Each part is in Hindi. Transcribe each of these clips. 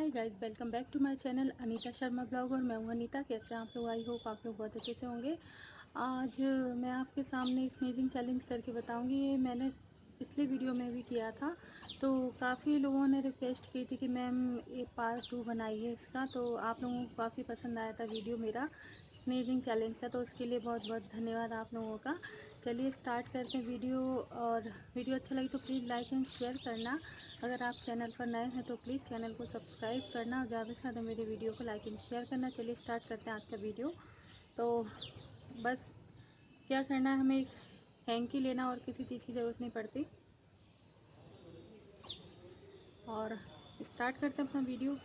Hi guys, welcome back to my channel Anita Sharma blog. और मैं हूँ अनीता। कैसे हैं आप लोग? आई होप आप लोग बहुत अच्छे से होंगे। आज मैं आपके सामने स्नेजिंग चैलेंज करके बताऊंगी। ये मैंने पिछले वीडियो में भी किया था, तो काफ़ी लोगों ने रिक्वेस्ट की थी कि मैम ये पार्ट 2 बनाइए इसका। तो आप लोगों को काफ़ी पसंद आया था वीडियो मेरा स्नेजिंग चैलेंज का, तो उसके लिए बहुत बहुत धन्यवाद आप लोगों का। चलिए स्टार्ट करते हैं वीडियो। और वीडियो अच्छा लगे तो प्लीज़ लाइक एंड शेयर करना। अगर आप चैनल पर नए हैं तो प्लीज़ चैनल को सब्सक्राइब करना और ज़्यादा से ज़्यादा मेरे वीडियो को लाइक एंड शेयर करना। चलिए स्टार्ट करते हैं आज का वीडियो। तो बस क्या करना है, हमें एक हैंकी लेना और किसी चीज़ की ज़रूरत नहीं पड़ती। और स्टार्ट करते हैं अपना वीडियो।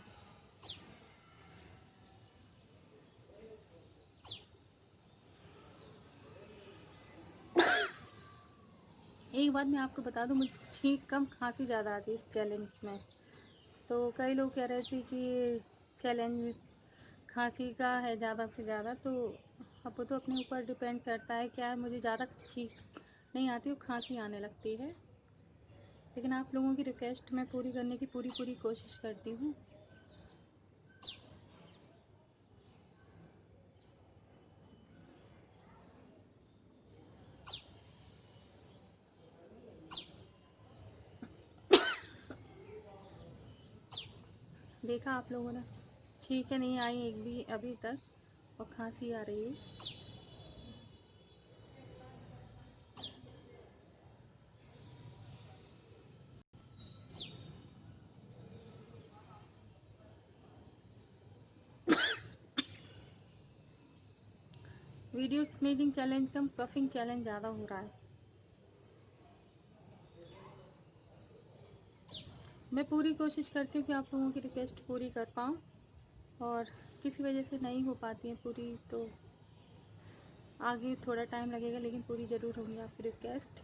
एक बात मैं आपको बता दूं, मुझे छींक कम खांसी ज़्यादा आती है इस चैलेंज में। तो कई लोग कह रहे थे कि चैलेंज खांसी का है ज़्यादा से ज़्यादा, तो अब वो तो अपने ऊपर डिपेंड करता है। क्या मुझे ज़्यादा छींक नहीं आती और खांसी आने लगती है, लेकिन आप लोगों की रिक्वेस्ट मैं पूरी करने की पूरी कोशिश करती हूँ। देखा आप लोगों ने, छींकें नहीं आई एक भी अभी तक, और खांसी आ रही है। वीडियो स्नीजिंग चैलेंज कम कफिंग चैलेंज ज़्यादा हो रहा है। मैं पूरी कोशिश करती हूँ कि आप लोगों की रिक्वेस्ट पूरी कर पाऊँ, और किसी वजह से नहीं हो पाती है पूरी तो आगे थोड़ा टाइम लगेगा, लेकिन पूरी ज़रूर होंगी आपकी रिक्वेस्ट।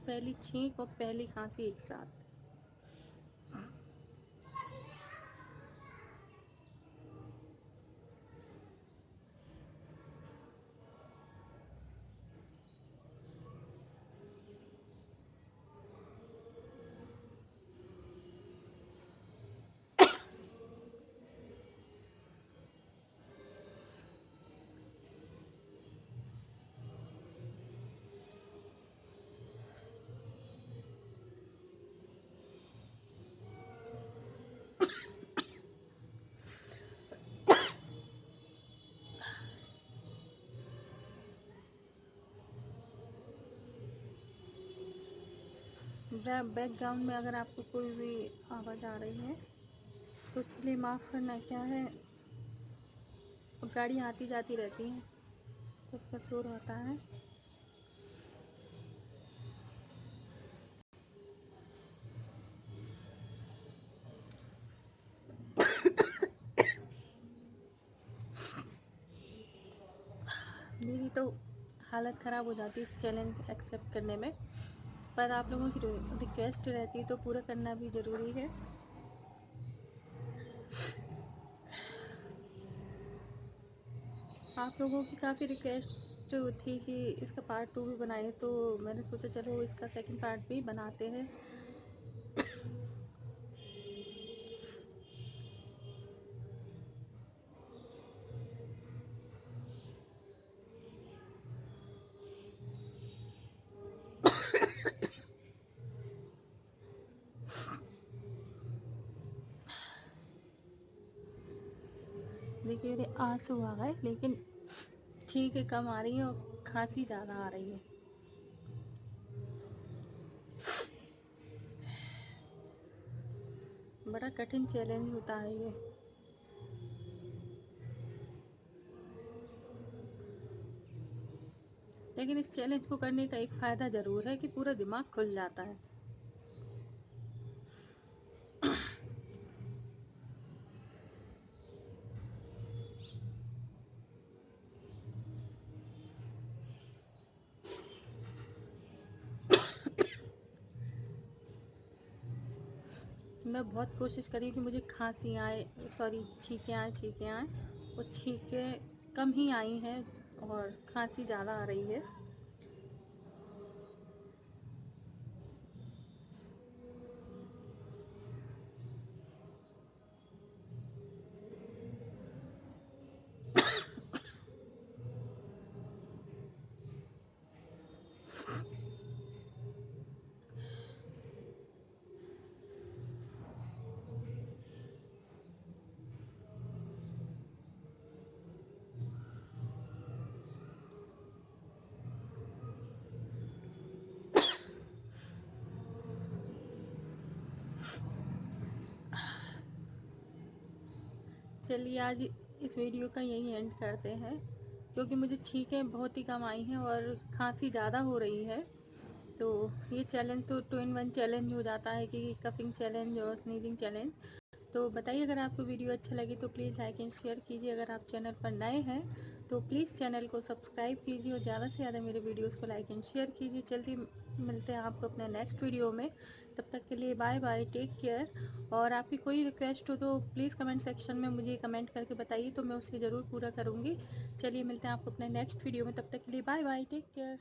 पहली छींक और पहली खांसी एक साथ। बैकग्राउंड में अगर आपको कोई भी आवाज़ आ रही है तो उसके लिए माफ़ करना। क्या है, गाड़ियाँ आती जाती रहती हैं तो उसका शोर होता है। मेरी तो हालत ख़राब हो जाती है इस चैलेंज एक्सेप्ट करने में, पर आप लोगों की रिक्वेस्ट रहती है तो पूरा करना भी ज़रूरी है। आप लोगों की काफ़ी रिक्वेस्ट थी कि इसका पार्ट 2 भी बनाए, तो मैंने सोचा चलो इसका सेकंड पार्ट भी बनाते हैं। देखिए मेरे आंसू आ गए, लेकिन ठीक है, कम आ रही है और खांसी ज़्यादा आ रही है। बड़ा कठिन चैलेंज होता है ये। लेकिन इस चैलेंज को करने का एक फ़ायदा ज़रूर है कि पूरा दिमाग खुल जाता है। मैं बहुत कोशिश करी कि मुझे खांसी आए, सॉरी छींकें आए, वो छींकें कम ही आई हैं और खांसी ज़्यादा आ रही है। चलिए आज इस वीडियो का यही एंड करते हैं, क्योंकि मुझे छींकें बहुत ही कम आई हैं और खांसी ज़्यादा हो रही है। तो ये चैलेंज तो 2 in 1 चैलेंज हो जाता है कि कफिंग चैलेंज और स्नीजिंग चैलेंज। तो बताइए अगर आपको वीडियो अच्छा लगे तो प्लीज़ लाइक एंड शेयर कीजिए। अगर आप चैनल पर नए हैं तो प्लीज़ चैनल को सब्सक्राइब कीजिए और ज़्यादा से ज़्यादा मेरे वीडियोस को लाइक एंड शेयर कीजिए। जल्दी मिलते हैं आपको अपने नेक्स्ट वीडियो में। तब तक के लिए बाय बाय, टेक केयर। और आपकी कोई रिक्वेस्ट हो तो प्लीज़ कमेंट सेक्शन में मुझे कमेंट करके बताइए, तो मैं उसे ज़रूर पूरा करूँगी। चलिए मिलते हैं आपको अपने नेक्स्ट वीडियो में। तब तक के लिए बाय बाय, टेक केयर।